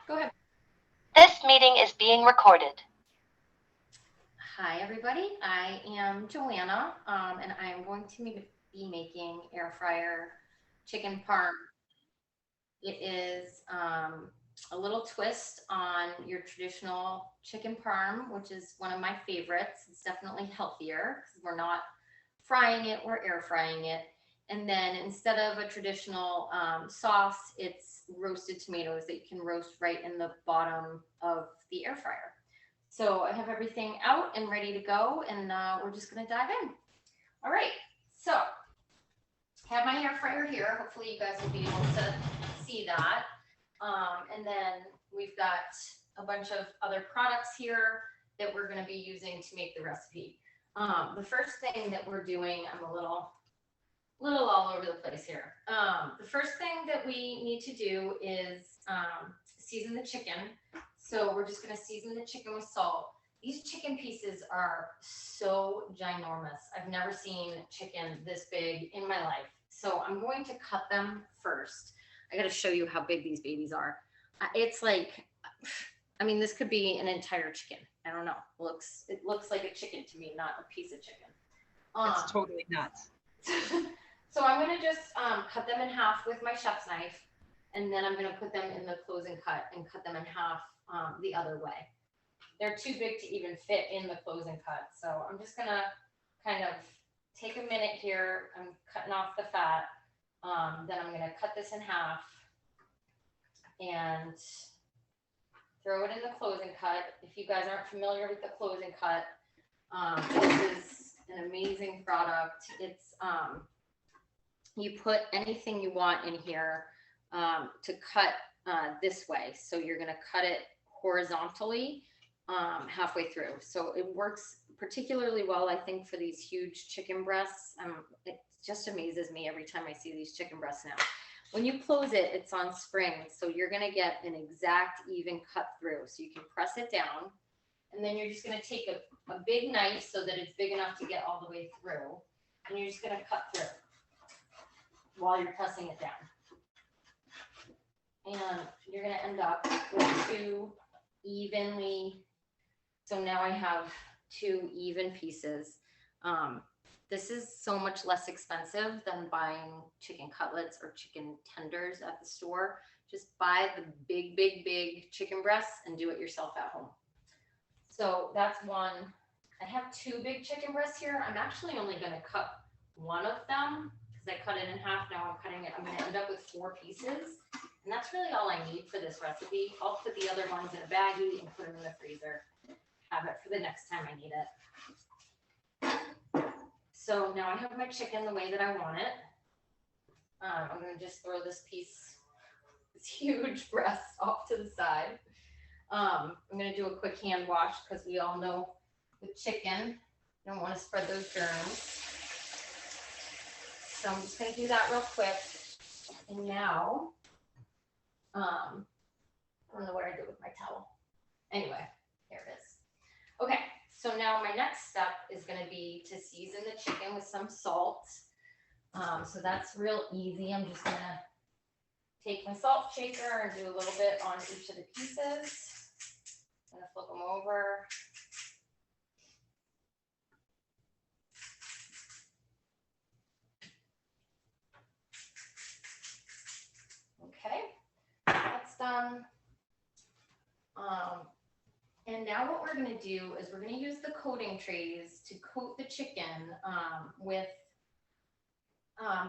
Go ahead. This meeting is being recorded. Hi, everybody. I am Joanna, and I am going to be making air fryer chicken parm. It is a little twist on your traditional chicken parm, which is one of my favorites. It's definitely healthier because we're not frying it, we're air frying it. And then instead of a traditional sauce, it's roasted tomatoes that you can roast right in the bottom of the air fryer. So I have everything out and ready to go, and we're just gonna dive in. All right, so I have my air fryer here. Hopefully you guys will be able to see that. And then we've got a bunch of other products here that we're gonna be using to make the recipe. The first thing that we're doing, I'm a little all over the place here. The first thing that we need to do is season the chicken. So we're just gonna season the chicken with salt. These chicken pieces are so ginormous. I've never seen chicken this big in my life. So I'm going to cut them first. I gotta show you how big these babies are. It's like, I mean, this could be an entire chicken. I don't know. It looks like a chicken to me, not a piece of chicken. It's totally nuts. So I'm gonna just cut them in half with my chef's knife, and then I'm gonna put them in the closing cut and cut them in half the other way. They're too big to even fit in the closing cut. So I'm just gonna kind of take a minute here. I'm cutting off the fat. Then I'm gonna cut this in half and throw it in the closing cut. If you guys aren't familiar with the closing cut, this is an amazing product. It's you put anything you want in here to cut this way. So you're gonna cut it horizontally halfway through. So it works particularly well, I think, for these huge chicken breasts. It just amazes me every time I see these chicken breasts now. When you close it, it's on springs. So you're gonna get an exact even cut through. So you can press it down, and then you're just gonna take a big knife so that it's big enough to get all the way through. And you're just gonna cut through while you're pressing it down. And you're gonna end up with two evenly, so now I have two even pieces. This is so much less expensive than buying chicken cutlets or chicken tenders at the store. Just buy the big chicken breasts and do it yourself at home. So that's one. I have two big chicken breasts here. I'm actually only gonna cut one of them because I cut it in half. Now I'm cutting it. I'm gonna end up with 4 pieces. And that's really all I need for this recipe. I'll put the other ones in a baggie and put them in the freezer. Have it for the next time I need it. So now I have my chicken the way that I want it. I'm gonna just throw this huge breast off to the side. I'm gonna do a quick hand wash because we all know with chicken, you don't want to spread those germs. So I'm just gonna do that real quick. And now, I don't know what I did with my towel. Anyway, here it is. Okay, so now my next step is gonna be to season the chicken with some salt. So that's real easy. I'm just gonna take my salt shaker and do a little bit on each of the pieces. I'm gonna flip them over. Okay, that's done. And now what we're gonna do is we're gonna use the coating trays to coat the chicken with,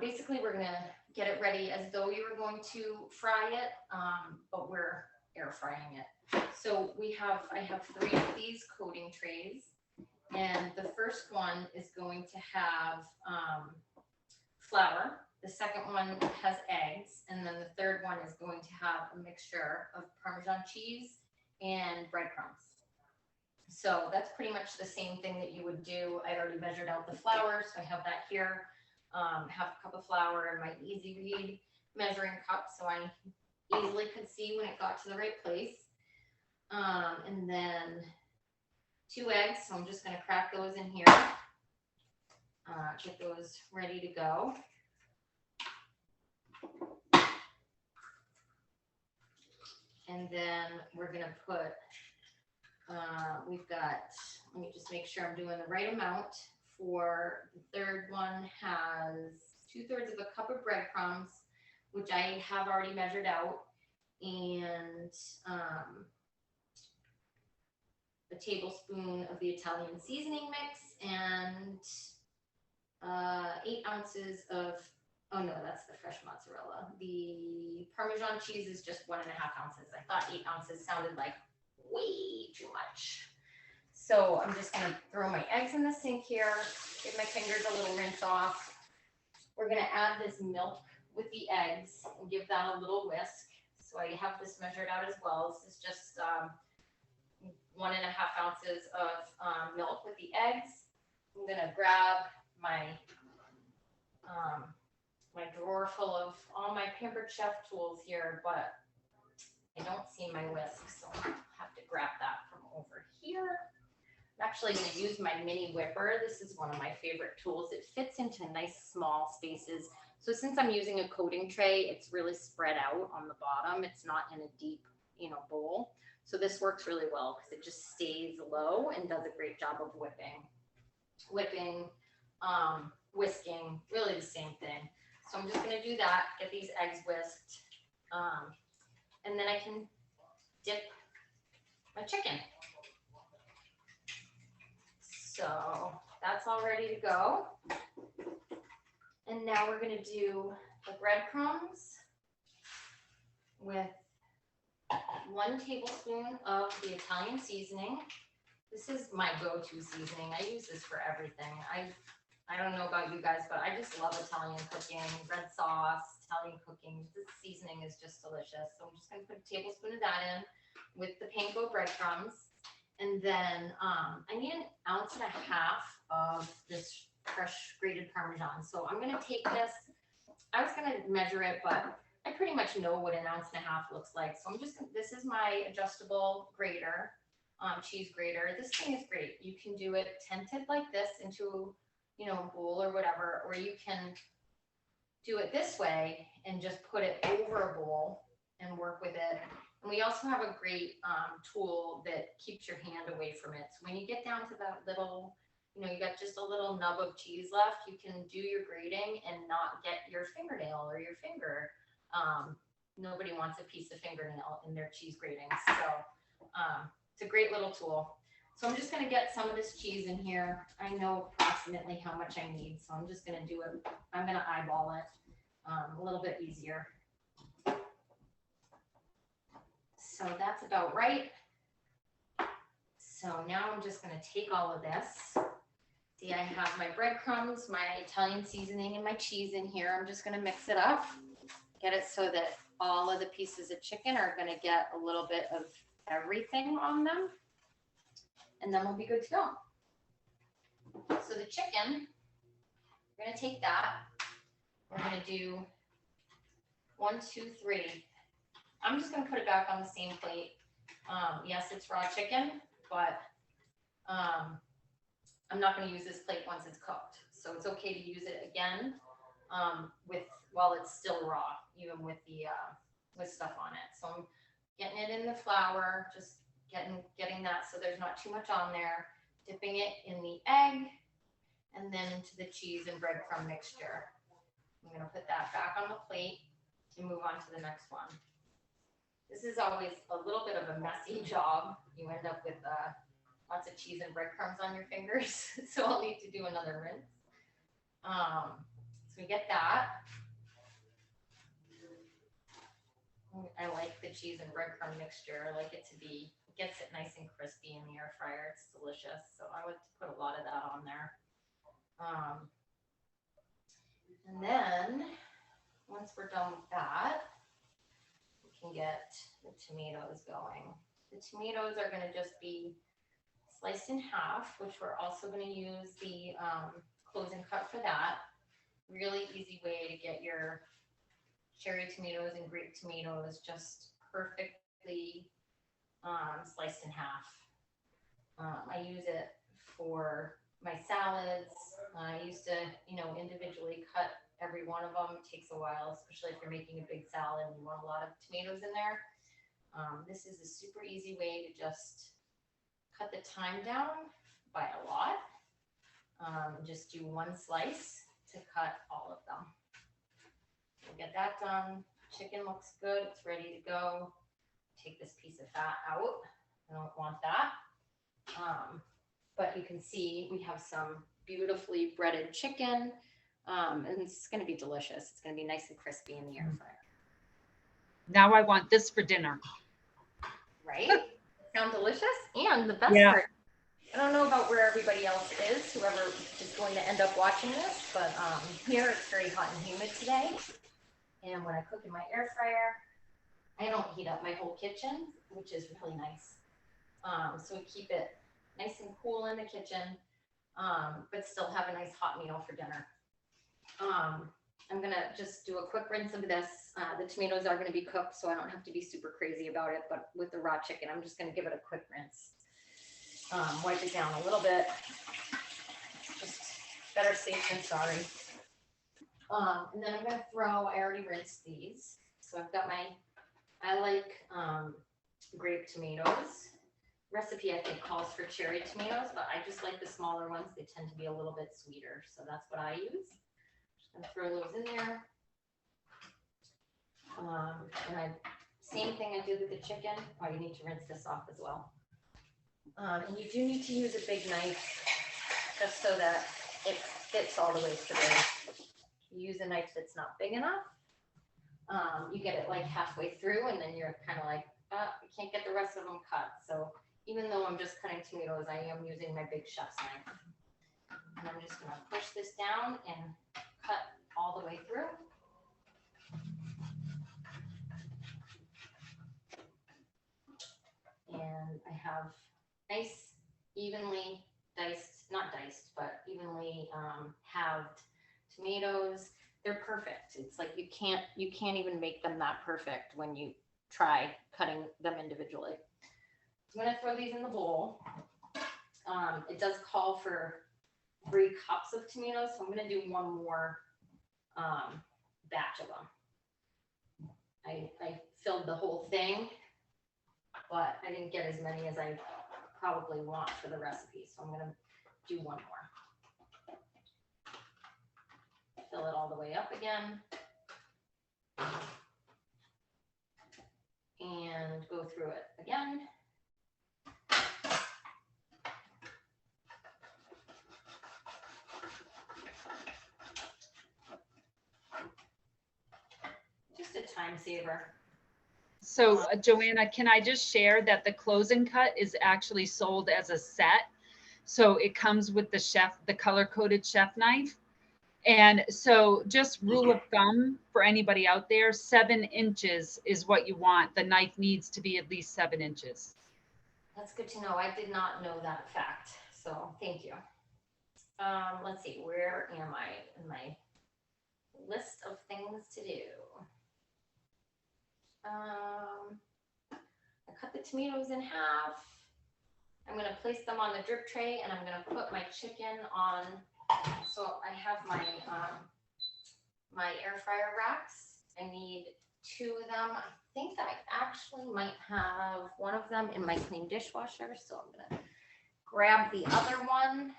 basically we're gonna get it ready as though you were going to fry it, but we're air frying it. So I have 3 of these coating trays, and the first one is going to have flour. The second one has eggs, and then the third one is going to have a mixture of Parmesan cheese and breadcrumbs. So that's pretty much the same thing that you would do. I already measured out the flour, so I have that here. Half a cup of flour in my easy read measuring cup, so I easily could see when it got to the right place. And then 2 eggs, so I'm just gonna crack those in here. Get those ready to go. And then we're gonna put, we've got, let me just make sure I'm doing the right amount. For the third one has 2/3 of a cup of breadcrumbs, which I have already measured out, and a tablespoon of the Italian seasoning mix, and 8 ounces of, oh no, that's the fresh mozzarella. The Parmesan cheese is just 1.5 ounces. I thought 8 ounces sounded like way too much. So I'm just gonna throw my eggs in the sink here, give my fingers a little rinse off. We're gonna add this milk with the eggs and give that a little whisk. So I have this measured out as well. This is just 1.5 ounces of milk with the eggs. I'm gonna grab my my drawer full of all my Pampered Chef tools here, but I don't see my whisk, so I'll have to grab that from over here. I'm actually going to use my mini whipper. This is one of my favorite tools. It fits into nice small spaces. So since I'm using a coating tray, it's really spread out on the bottom. It's not in a deep, bowl. So this works really well because it just stays low and does a great job of whipping, whisking, really the same thing. So I'm just going to do that, get these eggs whisked, and then I can dip my chicken. So that's all ready to go. And now we're going to do the breadcrumbs with 1 tablespoon of the Italian seasoning. This is my go-to seasoning. I use this for everything. I don't know about you guys, but I just love Italian cooking, red sauce, Italian cooking. This seasoning is just delicious. So I'm just going to put a tablespoon of that in with the panko breadcrumbs. And then I need 1.5 ounces of this fresh grated Parmesan. So I'm going to take this. I was going to measure it, but I pretty much know what 1.5 ounces looks like. So I'm just, this is my adjustable grater, cheese grater. This thing is great. You can do it tented like this into a bowl or whatever, or you can do it this way and just put it over a bowl and work with it. And we also have a great tool that keeps your hand away from it. So when you get down to that little, you got just a little nub of cheese left, you can do your grating and not get your fingernail or your finger. Nobody wants a piece of fingernail in their cheese grating. So it's a great little tool. So I'm just going to get some of this cheese in here. I know approximately how much I need, so I'm just going to do it. I'm going to eyeball it a little bit easier. So that's about right. So now I'm just going to take all of this. See, I have my breadcrumbs, my Italian seasoning, and my cheese in here. I'm just going to mix it up, get it so that all of the pieces of chicken are going to get a little bit of everything on them. And then we'll be good to go. So the chicken, we're going to take that. We're going to do 1, 2, 3. I'm just going to put it back on the same plate. Yes, it's raw chicken, but I'm not going to use this plate once it's cooked. So it's okay to use it again while it's still raw, even with the with stuff on it. So I'm getting it in the flour, just getting that so there's not too much on there, dipping it in the egg, and then into the cheese and breadcrumb mixture. I'm going to put that back on the plate and move on to the next one. This is always a little bit of a messy job. You end up with lots of cheese and breadcrumbs on your fingers, so I'll need to do another rinse. So we get that. I like the cheese and breadcrumb mixture. I like it to be, it gets it nice and crispy in the air fryer. It's delicious. So I would put a lot of that on there. And then once we're done with that, we can get the tomatoes going. The tomatoes are going to just be sliced in half, which we're also going to use the closing cut for that. Really easy way to get your cherry tomatoes and grape tomatoes just perfectly sliced in half. I use it for my salads. I used to, individually cut every one of them. It takes a while, especially if you're making a big salad and you want a lot of tomatoes in there. This is a super easy way to just cut the time down by a lot. Just do one slice to cut all of them. We'll get that done. Chicken looks good. It's ready to go. Take this piece of fat out. I don't want that. But you can see we have some beautifully breaded chicken. And it's going to be delicious. It's going to be nice and crispy in the air fryer. Now I want this for dinner. Right? Sound delicious? And the best Yeah. part, I don't know about where everybody else is, whoever is going to end up watching this, but here it's very hot and humid today. And when I cook in my air fryer, I don't heat up my whole kitchen, which is really nice. So we keep it nice and cool in the kitchen, but still have a nice hot meal for dinner. I'm gonna just do a quick rinse of this. The tomatoes are gonna be cooked, so I don't have to be super crazy about it, but with the raw chicken, I'm just gonna give it a quick rinse. Wipe it down a little bit. Just better safe than sorry. And then I'm gonna throw, I already rinsed these. So I've got I like grape tomatoes. Recipe I think calls for cherry tomatoes, but I just like the smaller ones. They tend to be a little bit sweeter, so that's what I use. Just gonna throw those in there. And same thing I did with the chicken. Oh, you need to rinse this off as well. And you do need to use a big knife just so that it fits all the way through. You use a knife that's not big enough. You get it like halfway through and then you're kind of like, you can't get the rest of them cut. So even though I'm just cutting tomatoes, I am using my big chef's knife. And I'm just gonna push this down and cut all the way through. And I have nice, evenly diced, not diced, but evenly halved tomatoes. They're perfect. It's like you can't even make them that perfect when you try cutting them individually. I'm gonna throw these in the bowl. It does call for 3 cups of tomatoes, so I'm gonna do one more batch of them. I filled the whole thing, but I didn't get as many as I probably want for the recipe, so I'm gonna do one more. Fill it all the way up again. And go through it again. Just a time saver. So Joanna, can I just share that the closing cut is actually sold as a set? So it comes with the color-coded chef knife. And so just rule of thumb for anybody out there, 7 inches is what you want. The knife needs to be at least 7 inches. That's good to know. I did not know that fact. So thank you. Let's see, where am I in my list of things to do? I cut the tomatoes in half. I'm gonna place them on the drip tray and I'm gonna put my chicken on. So I have my my air fryer racks. I need 2 of them. I think that I actually might have one of them in my clean dishwasher. So I'm gonna grab the other one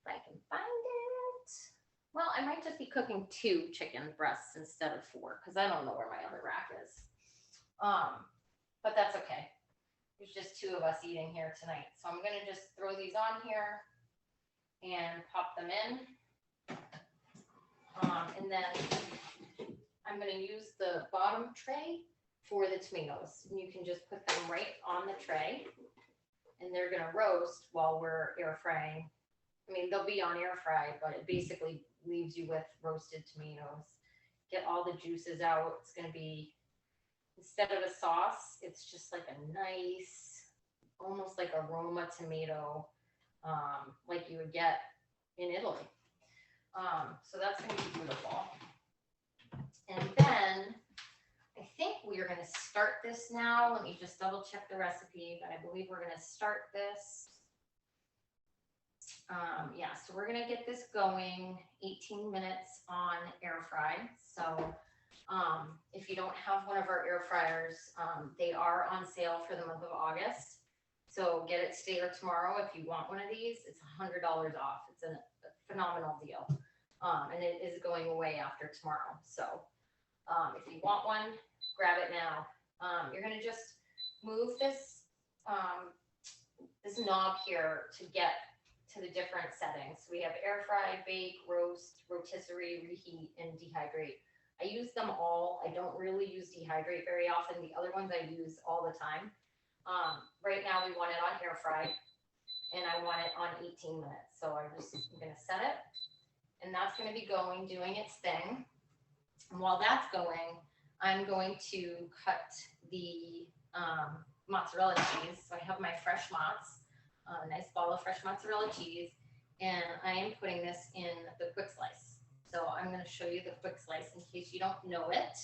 if I can find it. Well, I might just be cooking 2 chicken breasts instead of 4 because I don't know where my other rack is. But that's okay. There's just 2 of us eating here tonight. So I'm gonna just throw these on here and pop them in. And then I'm gonna use the bottom tray for the tomatoes. And you can just put them right on the tray and they're gonna roast while we're air frying. I mean, they'll be on air fry, but it basically leaves you with roasted tomatoes. Get all the juices out. It's gonna be, instead of a sauce, it's just like a nice, almost like aroma tomato, like you would get in Italy. So that's gonna be beautiful. And then I think we are gonna start this now. Let me just double check the recipe, but I believe we're gonna start this. Yeah, so we're gonna get this going 18 minutes on air fry. So If you don't have one of our air fryers, they are on sale for the month of August. So get it today or tomorrow if you want one of these. It's $100 off. It's a phenomenal deal. And it is going away after tomorrow. So if you want one, grab it now. You're gonna just move this this knob here to get to the different settings. So we have air fry, bake, roast, rotisserie, reheat, and dehydrate. I use them all. I don't really use dehydrate very often. The other ones I use all the time. Right now we want it on air fry, and I want it on 18 minutes. So I'm gonna set it, and that's gonna be going, doing its thing. And while that's going, I'm going to cut the mozzarella cheese. So I have my fresh mozz, a nice ball of fresh mozzarella cheese, and I am putting this in the quick slice. So I'm going to show you the quick slice in case you don't know it,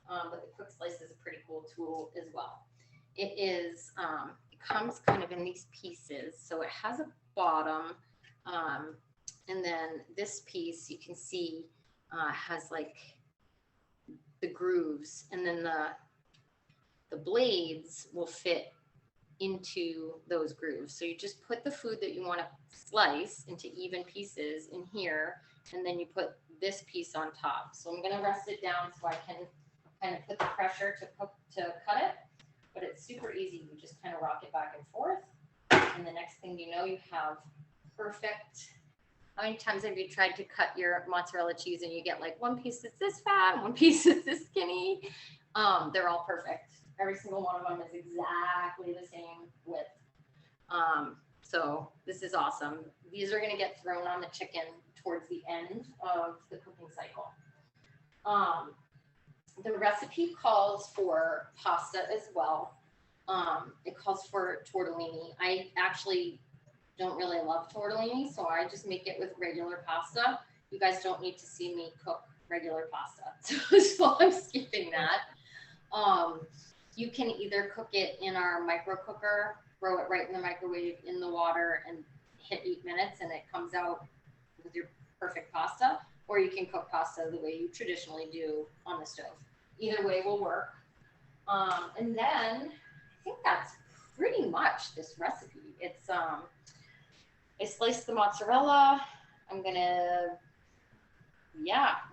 but the quick slice is a pretty cool tool as well. It is, it comes kind of in these pieces. So it has a bottom, and then this piece you can see has like the grooves, and then the blades will fit into those grooves. So you just put the food that you want to slice into even pieces in here, and then you put this piece on top. So I'm going to rest it down so I can kind of put the pressure to cut it, but it's super easy. You just kind of rock it back and forth, and the next thing you know, you have perfect. How many times have you tried to cut your mozzarella cheese and you get like one piece that's this fat, one piece that's this skinny? They're all perfect. Every single one of them is exactly the same width. So this is awesome. These are going to get thrown on the chicken towards the end of the cooking cycle. The recipe calls for pasta as well. It calls for tortellini. I actually don't really love tortellini, so I just make it with regular pasta. You guys don't need to see me cook regular pasta, so I'm skipping that. You can either cook it in our micro cooker, throw it right in the microwave in the water, and hit 8 minutes, and it comes out with your perfect pasta. Or you can cook pasta the way you traditionally do on the stove. Either way will work. And then I think that's pretty much this recipe. It's I sliced the mozzarella. I'm gonna,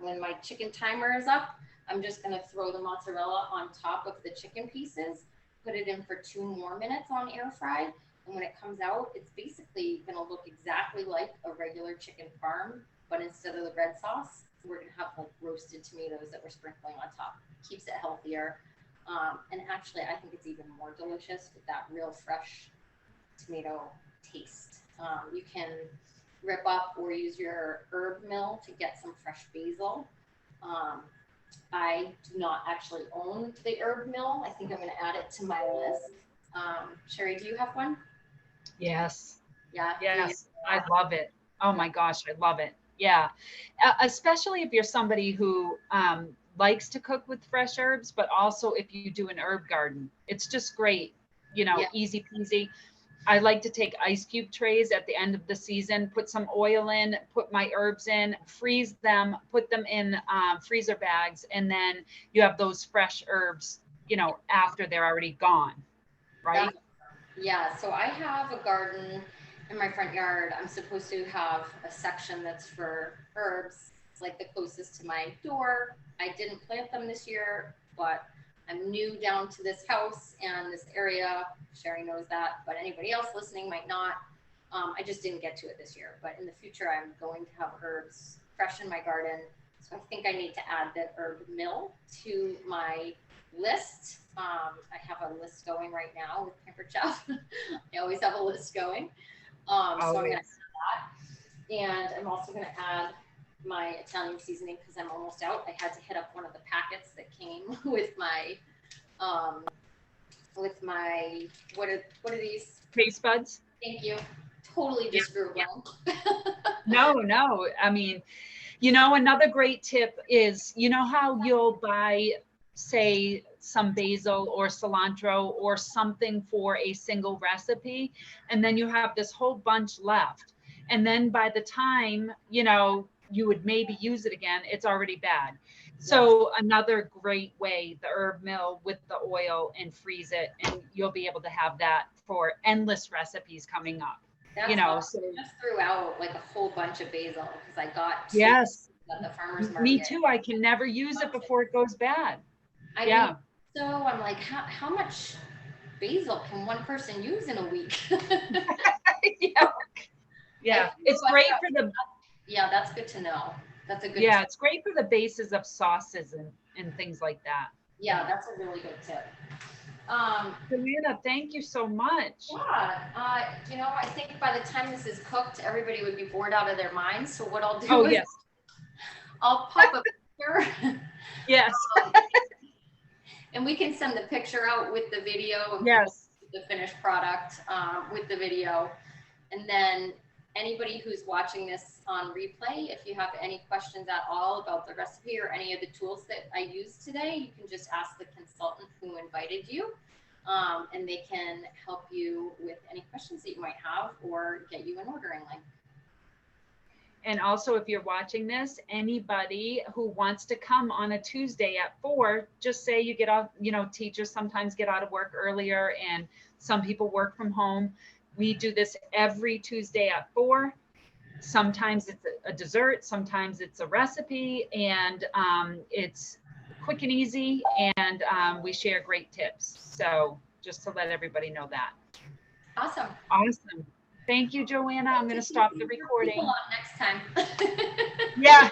when my chicken timer is up, I'm just gonna throw the mozzarella on top of the chicken pieces, put it in for 2 more minutes on air fry. And when it comes out, it's basically gonna look exactly like a regular chicken parm, but instead of the red sauce, we're gonna have like roasted tomatoes that we're sprinkling on top. Keeps it healthier. And actually, I think it's even more delicious with that real fresh tomato taste. You can rip up or use your herb mill to get some fresh basil. I do not actually own the herb mill. I think I'm going to add it to my list. Sherry, do you have one? Yes. Yeah. Yes. I love it. Oh my gosh, I love it. Yeah. Especially if you're somebody who likes to cook with fresh herbs, but also if you do an herb garden, it's just great, easy peasy. I like to take ice cube trays at the end of the season, put some oil in, put my herbs in, freeze them, put them in freezer bags, and then you have those fresh herbs, after they're already gone, right? Yeah, so I have a garden in my front yard. I'm supposed to have a section that's for herbs. It's like the closest to my door. I didn't plant them this year, but I'm new down to this house and this area. Sherry knows that, but anybody else listening might not. I just didn't get to it this year, but in the future, I'm going to have herbs fresh in my garden. So I think I need to add the herb mill to my list. I have a list going right now with Pamper Chef. I always have a list going. So I'm going to add that. And I'm also going to add my Italian seasoning because I'm almost out. I had to hit up one of the packets that came with my what are these? Taste buds. Thank you. Totally just grew one. No. I mean, another great tip is, how you'll buy, say, some basil or cilantro or something for a single recipe, and then you have this whole bunch left. And then by the time, you would maybe use it again, it's already bad. So another great way, the herb mill with the oil and freeze it, and you'll be able to have that for endless recipes coming up. That's You know, awesome. so I just threw out like a whole bunch of basil because I got two yes, at the farmer's me market. too. I can never use it before it goes bad. I Yeah. mean, so I'm like, how much basil can one person use in a week? Yeah. Yeah. It's great for the, Yeah, that's good to know. That's a good yeah, tip. it's great for the bases of sauces and things like that. Yeah, that's a really good tip. Joanna, thank you so much. Yeah, I think by the time this is cooked, everybody would be bored out of their minds. So what I'll do Oh, is yes. I'll pop a picture. Yes. And we can send the picture out with the video and Yes. the finished product with the video. And then anybody who's watching this on replay, if you have any questions at all about the recipe or any of the tools that I used today, you can just ask the consultant who invited you. And they can help you with any questions that you might have or get you an ordering link. And also, if you're watching this, anybody who wants to come on a Tuesday at 4, just say you get off, teachers sometimes get out of work earlier and some people work from home. We do this every Tuesday at 4. Sometimes it's a dessert, sometimes it's a recipe, and it's quick and easy, and we share great tips. So just to let everybody know that. Awesome. Awesome. Thank you, Joanna. I'm going to stop the recording. People on next time. Yeah.